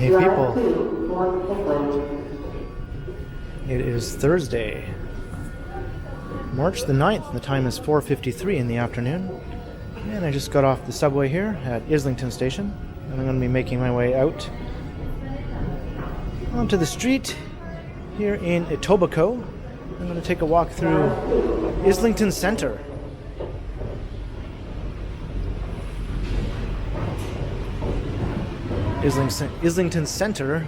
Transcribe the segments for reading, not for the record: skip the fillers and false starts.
Hey people, it is Thursday, March the 9th, the time is 4:53 in the afternoon, and I just got off the subway here at Islington station, and I'm going to be making my way out onto the street here in Etobicoke. I'm going to take a walk through Islington Centre. Islington Centre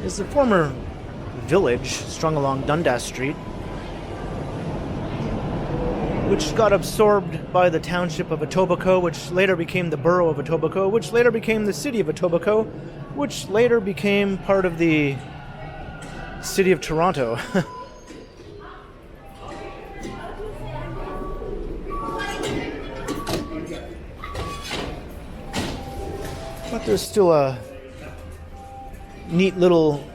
is a former village strung along Dundas Street, which got absorbed by the township of Etobicoke, which later became the Borough of Etobicoke, which later became the city of Etobicoke, which later became part of the city of Toronto. But there's still a neat little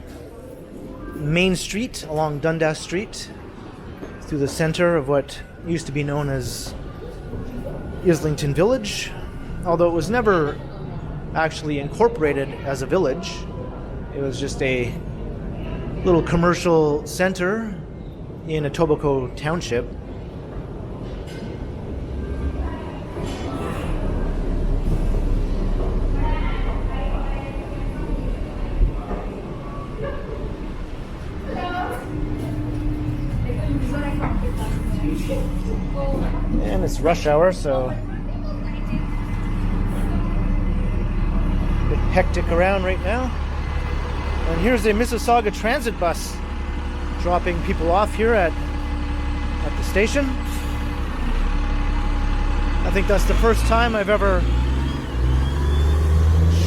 main street along Dundas Street through the center of what used to be known as Islington Village, although it was never actually incorporated as a village. It was just a little commercial center in Etobicoke Township. And it's rush hour, so a bit hectic around right now. And here's a Mississauga transit bus dropping people off here at the station. I think that's the first time I've ever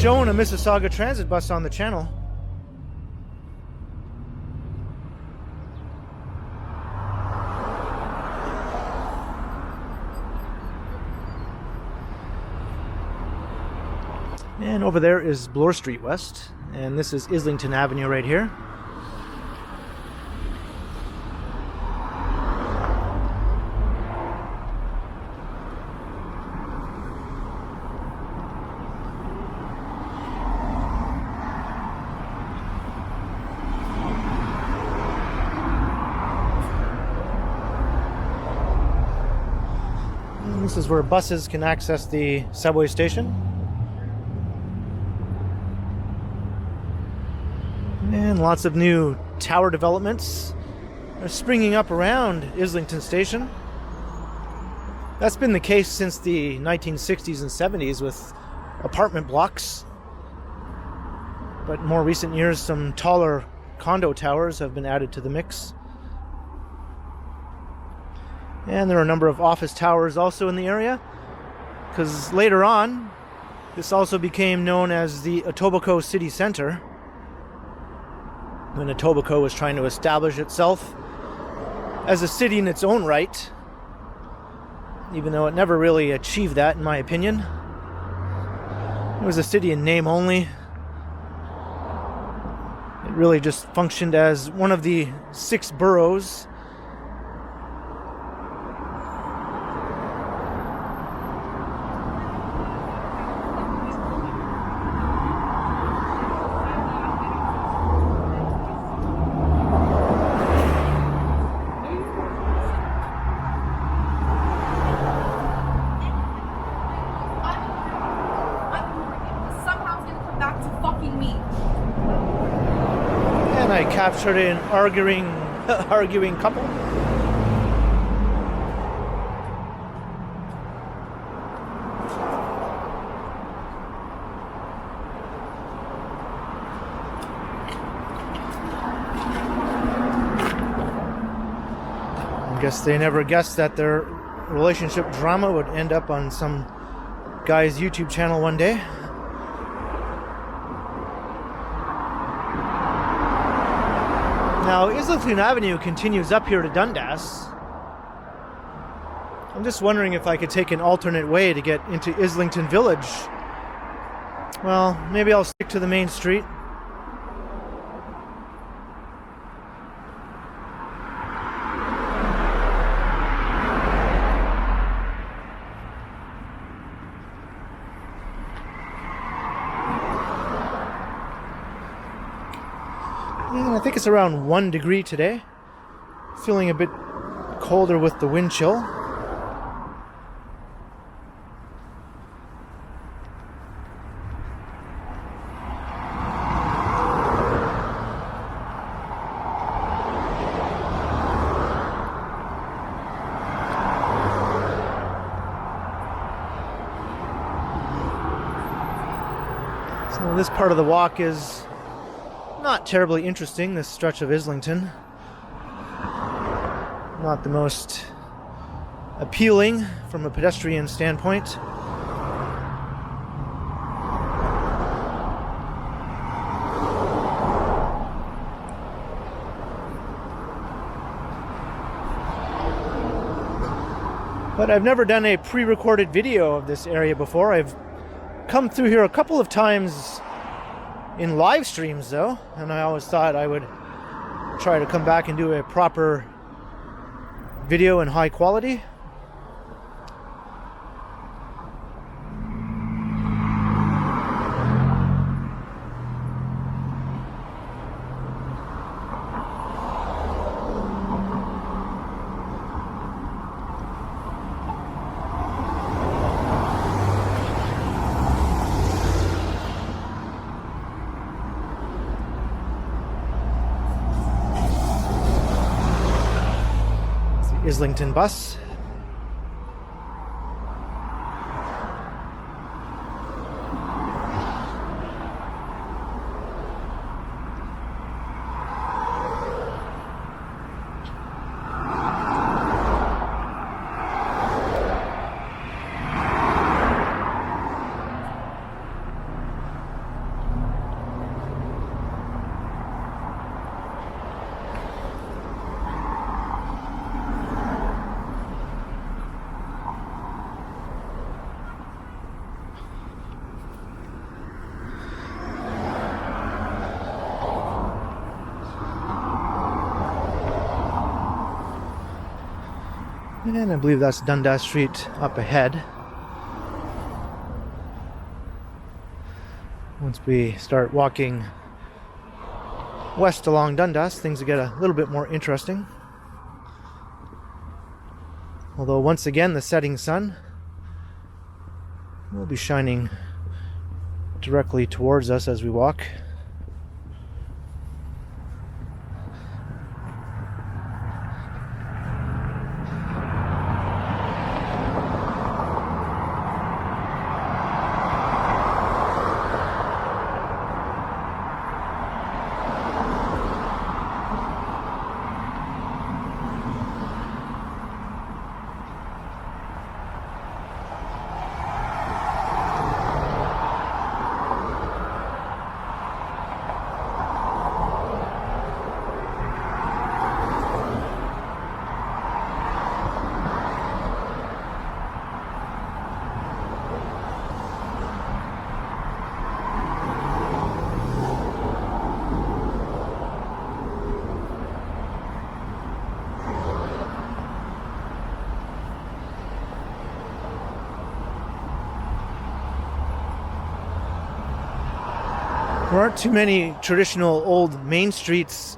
shown a Mississauga transit bus on the channel. And over there is Bloor Street West, and this is Islington Avenue right here. And this is where buses can access the subway station. And lots of new tower developments are springing up around Islington Station. That's been the case since the 1960s and 70s with apartment blocks. But in more recent years, some taller condo towers have been added to the mix. And there are a number of office towers also in the area, because later on, this also became known as the Etobicoke City Centre, when Etobicoke was trying to establish itself as a city in its own right, even though it never really achieved that, in my opinion. It was a city in name only. It really just functioned as one of the 6 boroughs . And I captured an arguing couple. I guess they never guessed that their relationship drama would end up on some guy's YouTube channel one day. Now, Islington Avenue continues up here to Dundas. I'm just wondering if I could take an alternate way to get into Islington Village. Well, maybe I'll stick to the main street. And I think it's around 1 degree today. Feeling a bit colder with the wind chill. So this part of the walk is not terribly interesting, this stretch of Islington. Not the most appealing from a pedestrian standpoint. But I've never done a pre-recorded video of this area before. I've come through here a couple of times in live streams though, and I always thought I would try to come back and do a proper video in high quality. Islington bus. And I believe that's Dundas Street up ahead. Once we start walking west along Dundas, things will get a little bit more interesting. Although once again the setting sun will be shining directly towards us as we walk. There aren't too many traditional old main streets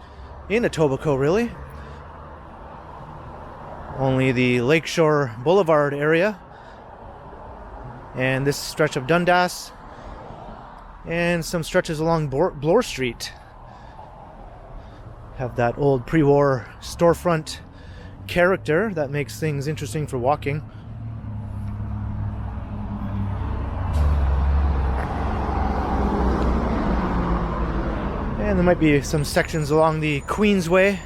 in Etobicoke, really. Only the Lakeshore Boulevard area and this stretch of Dundas and some stretches along Bloor Street have that old pre-war storefront character that makes things interesting for walking. And there might be some sections along the Queensway.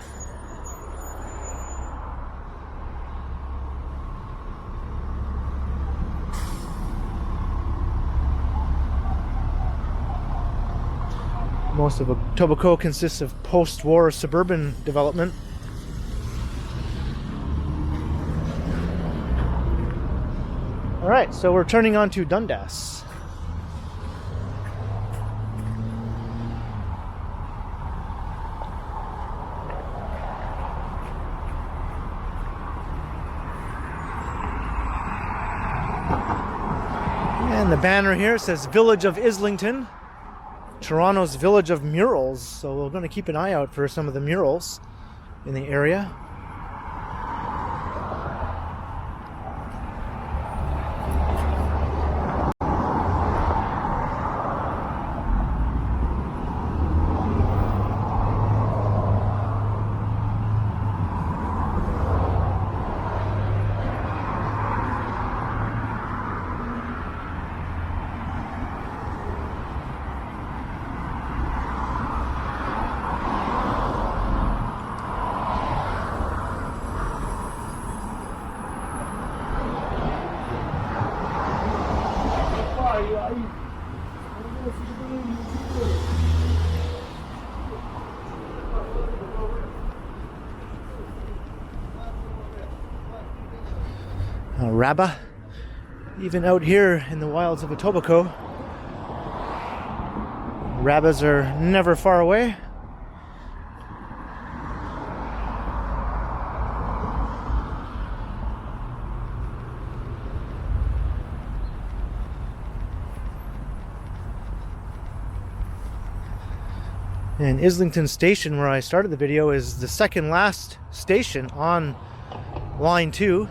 Most of Etobicoke consists of post-war suburban development. All right, so we're turning onto Dundas. And the banner here says Village of Islington, Toronto's village of murals, so we're going to keep an eye out for some of the murals in the area. Rabba, even out here in the wilds of Etobicoke, rabbas are never far away. And Islington Station, where I started the video, is the second last station on line 2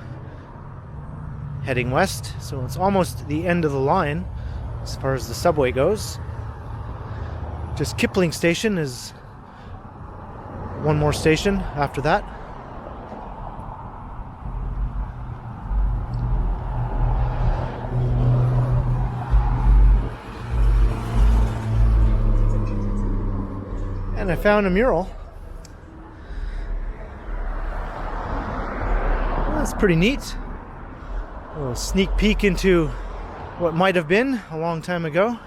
heading west, so it's almost the end of the line as far as the subway goes. Just Kipling Station is one more station after that. And I found a mural. Well, that's pretty neat. A little sneak peek into what might have been a long time ago.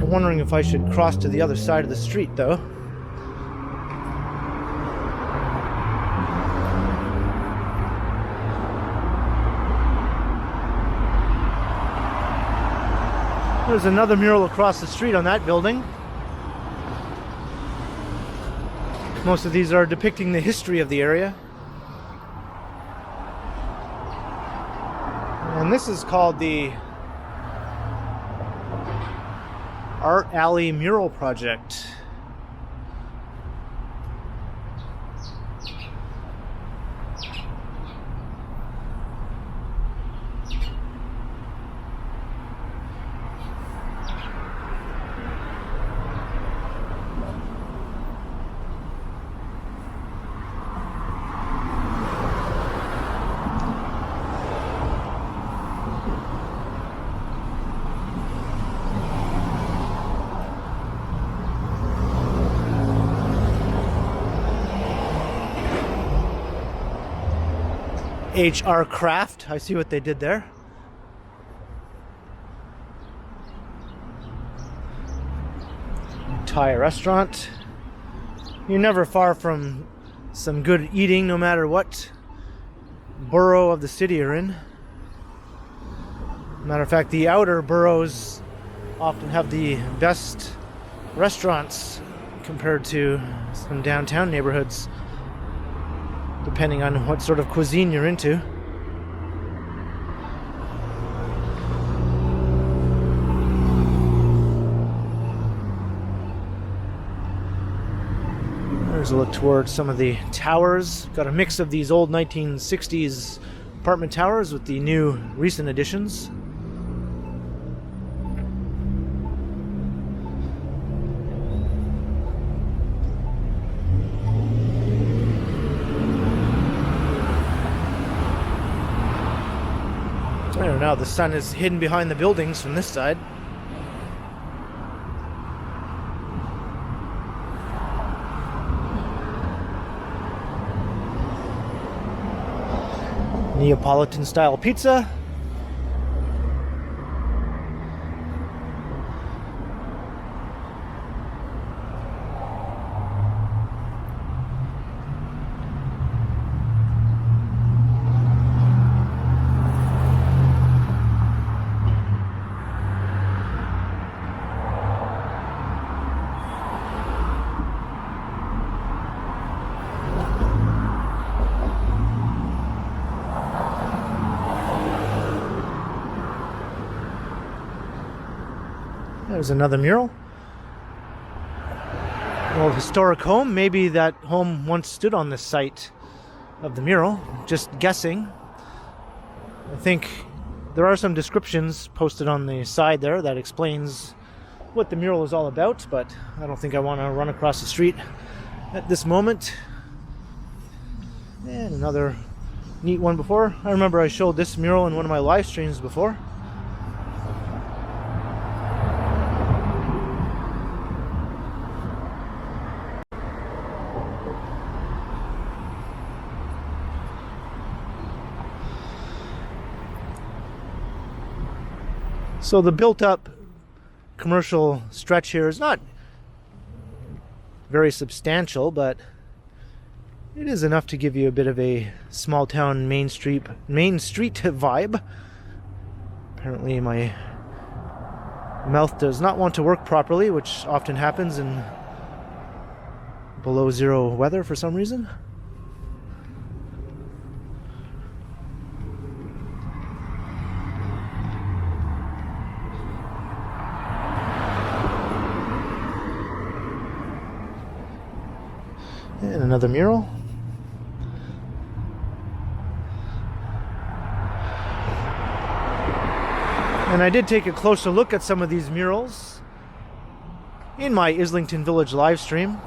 I'm wondering if I should cross to the other side of the street, though. There's another mural across the street on that building. Most of these are depicting the history of the area. And this is called the Art Alley Mural Project. HR Craft, I see what they did there. Thai restaurant. You're never far from some good eating, no matter what borough of the city you're in. Matter of fact, the outer boroughs often have the best restaurants compared to some downtown neighborhoods, depending on what sort of cuisine you're into. There's a look towards some of the towers. Got a mix of these old 1960s apartment towers with the new recent additions. I don't know, the sun is hidden behind the buildings from this side. Neapolitan style pizza. There's another mural. An old historic home. Maybe that home once stood on the site of the mural. Just guessing. I think there are some descriptions posted on the side there that explains what the mural is all about, but I don't think I want to run across the street at this moment. And another neat one before. I remember I showed this mural in one of my live streams before. So the built-up commercial stretch here is not very substantial, but it is enough to give you a bit of a small town main street vibe. Apparently my mouth does not want to work properly, which often happens in below zero weather for some reason. And another mural. And I did take a closer look at some of these murals in my Islington Village live stream.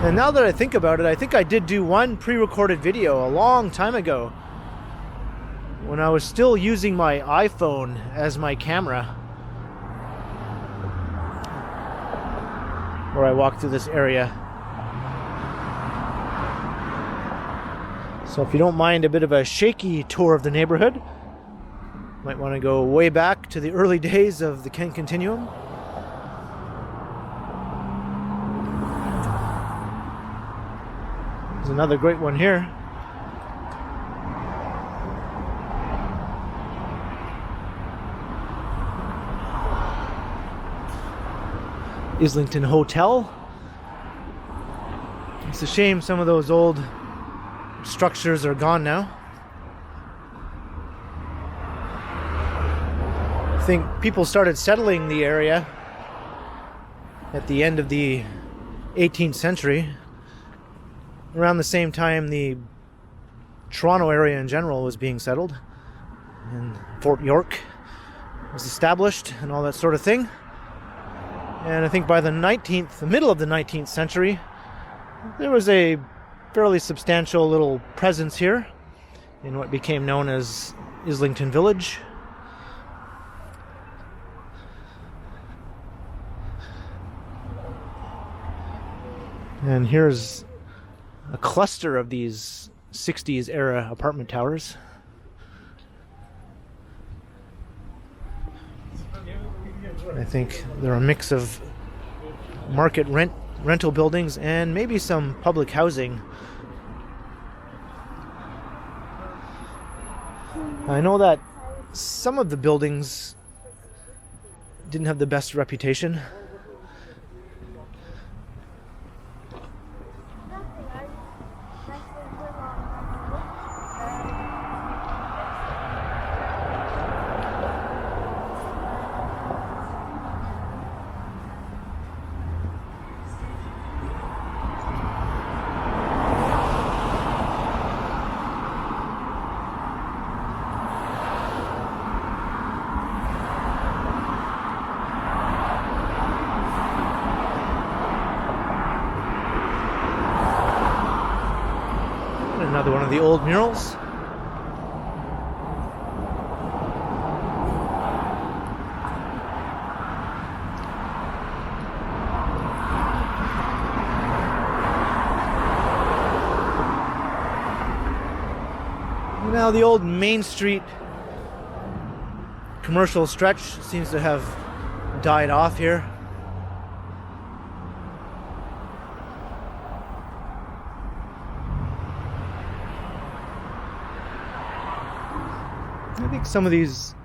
And now that I think about it, I think I did do one pre-recorded video a long time ago when I was still using my iPhone as my camera, where I walked through this area. So if you don't mind a bit of a shaky tour of the neighborhood, might want to go way back to the early days of the Kent Continuum. There's another great one here. Islington Hotel. It's a shame some of those old structures are gone now. I think people started settling the area at the end of the 18th century. Around the same time the Toronto area in general was being settled, and Fort York was established and all that sort of thing. And I think by the middle of the 19th century, there was a fairly substantial little presence here in what became known as Islington Village. And here's a cluster of these 60s era apartment towers. I think they're a mix of market rental buildings and maybe some public housing. I know that some of the buildings didn't have the best reputation. Another one of the old murals. Now the old Main Street commercial stretch seems to have died off here. I think some of these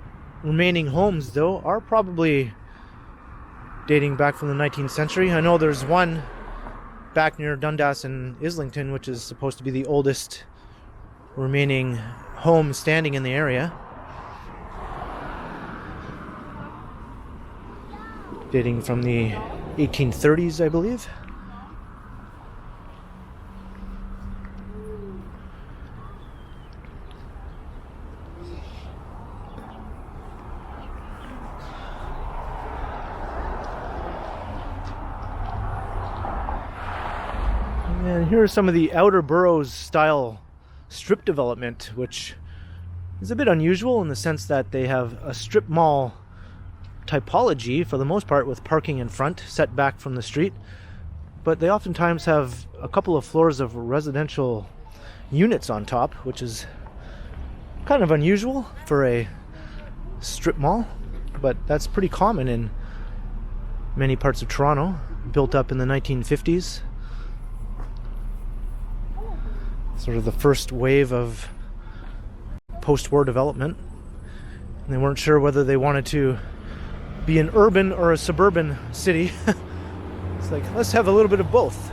remaining homes, though, are probably dating back from the 19th century. I know there's one back near Dundas and Islington, which is supposed to be the oldest remaining home standing in the area, dating from the 1830s, I believe. And here are some of the outer boroughs style strip development, which is a bit unusual in the sense that they have a strip mall typology for the most part, with parking in front set back from the street, but they oftentimes have a couple of floors of residential units on top, which is kind of unusual for a strip mall, but that's pretty common in many parts of Toronto, built up in the 1950s. Sort of the first wave of post-war development. And they weren't sure whether they wanted to be an urban or a suburban city. It's like, let's have a little bit of both.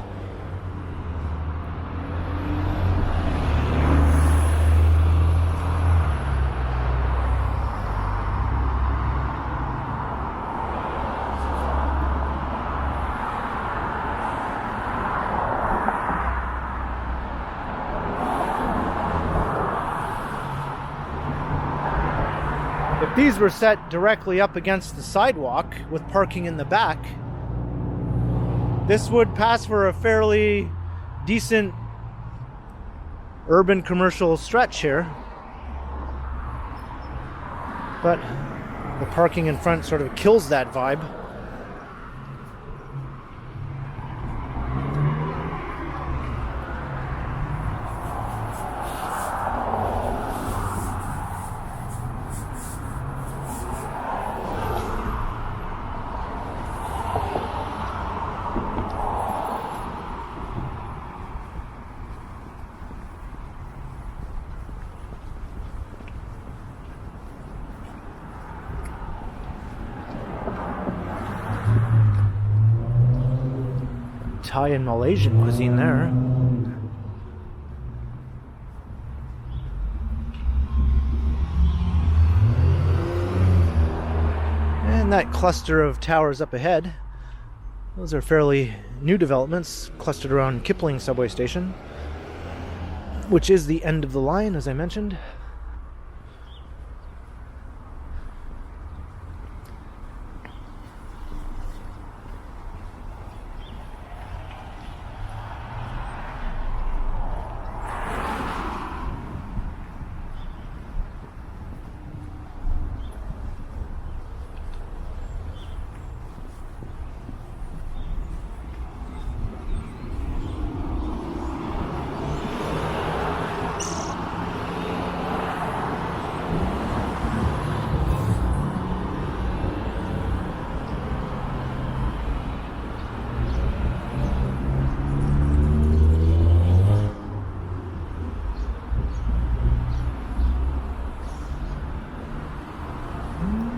If these were set directly up against the sidewalk with parking in the back, this would pass for a fairly decent urban commercial stretch here. But the parking in front sort of kills that vibe. Thai and Malaysian cuisine there. And that cluster of towers up ahead, those are fairly new developments clustered around Kipling subway station, which is the end of the line, as I mentioned.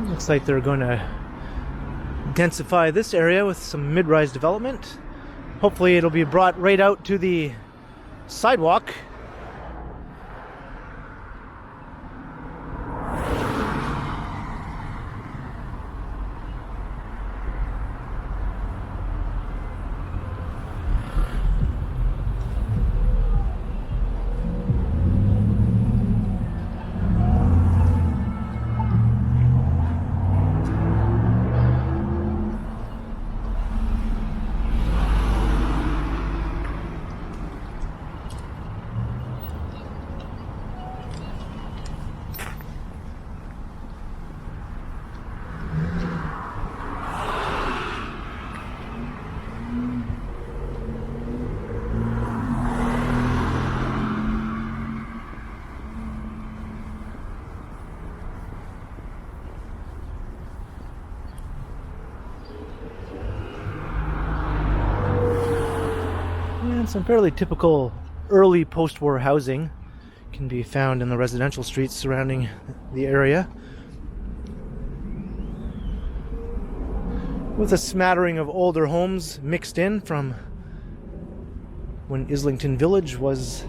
Looks like they're going to densify this area with some mid-rise development. Hopefully it'll be brought right out to the sidewalk. Some fairly typical early post-war housing can be found in the residential streets surrounding the area, with a smattering of older homes mixed in from when Islington Village was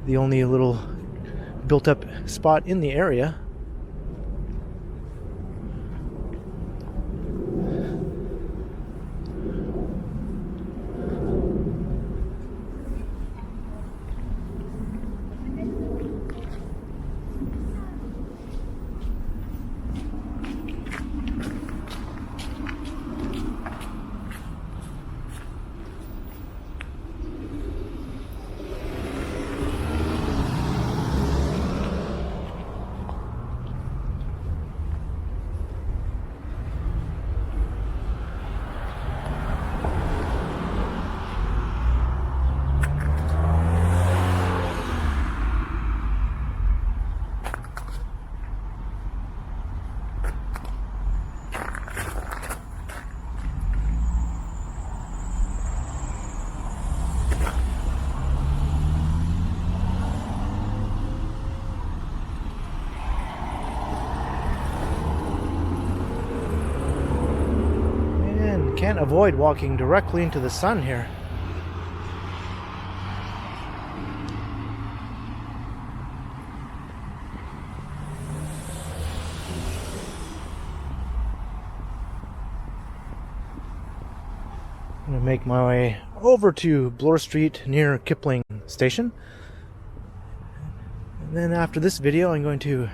the only little built up spot in the area. Can't avoid walking directly into the sun here. I'm going to make my way over to Bloor Street near Kipling Station. And then after this video, I'm going to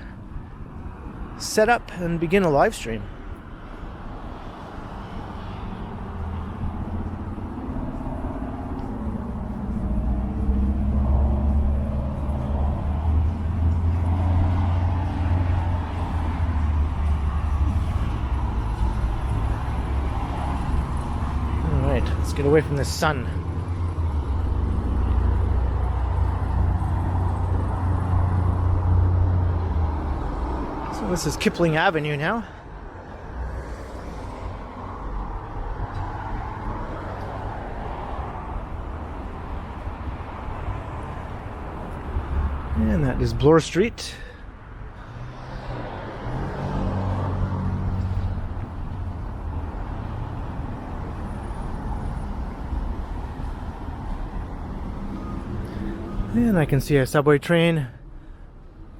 set up and begin a live stream. Let's get away from the sun. So this is Kipling Avenue now. And that is Bloor Street. And I can see a subway train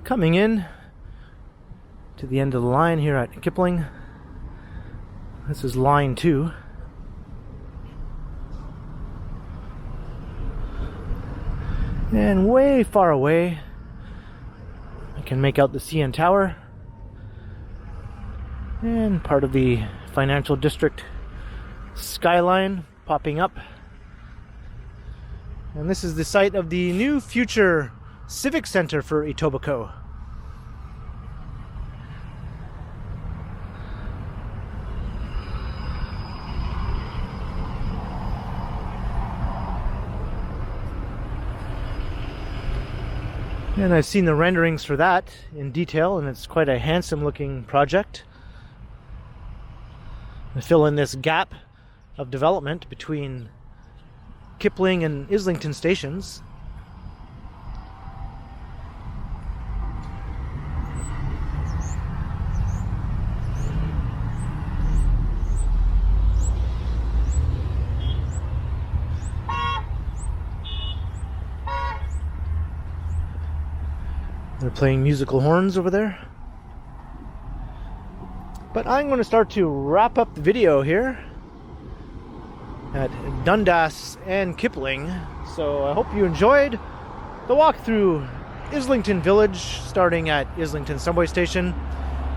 coming in to the end of the line here at Kipling. This is line 2. And way far away, I can make out the CN Tower and part of the financial district skyline popping up. And this is the site of the new future Civic Center for Etobicoke. And I've seen the renderings for that in detail, and it's quite a handsome looking project. To fill in this gap of development between Kipling and Islington stations. They're playing musical horns over there. But I'm going to start to wrap up the video here at Dundas and Kipling. So I hope you enjoyed the walk through Islington Village, starting at Islington subway station,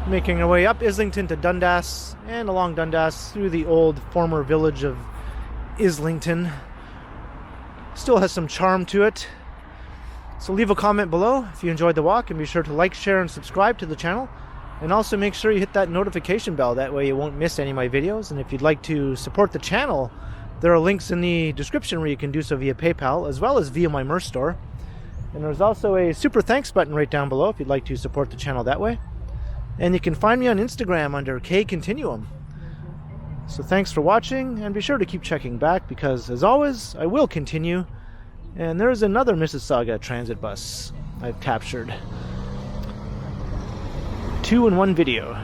making our way up Islington to Dundas, and along Dundas through the old former village of Islington. Still has some charm to it. So leave a comment below if you enjoyed the walk, and be sure to like, share, and subscribe to the channel. And also make sure you hit that notification bell, that way you won't miss any of my videos. And if you'd like to support the channel, there are links in the description where you can do so via PayPal, as well as via my merch store. And there's also a super thanks button right down below if you'd like to support the channel that way. And you can find me on Instagram under KContinuum. So thanks for watching, and be sure to keep checking back, because as always, I will continue. And there's another Mississauga transit bus I've captured. 2 in 1 video.